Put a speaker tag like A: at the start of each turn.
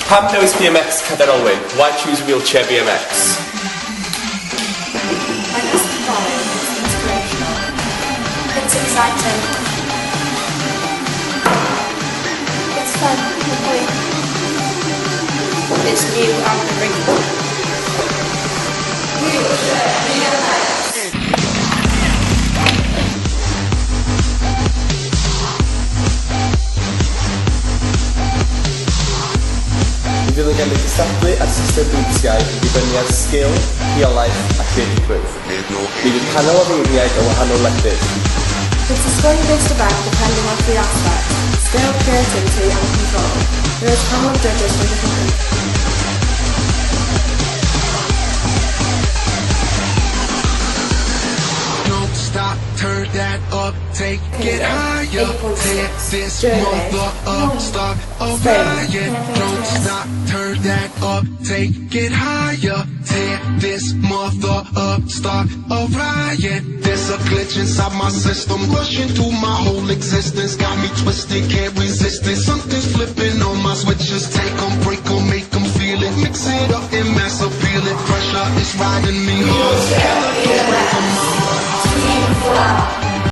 A: Pam dewis BMX Cader Olwyn? Why choose wheelchair BMX?
B: I guess the following is inspirational. It's exciting. It's fun. It's new and original. Wheelchair BMX.
A: Mi fydd yn gallu cystadlu ar system bwyntiau yn dibynnu ar sgil, rheolaeth a creadigrwydd. Mi fydd panel o feirniaid o wahanol lefydd.
B: It's a scoring-based event depending on three aspects: skill, creativity and control. There is a panel of judges from different
C: Don't stop, turn that up, take it higher. Tear this mother up, start a riot. Don't stop, turn that up, take it higher. Tear this mother up, start a riot. There's a glitch inside my system, rushing through my whole existence. Got me twisted, can't resist it. Something's flipping on my switches. Take them, break them, make them feel it. Mix it up and mass appeal it. Pressure is riding me hard.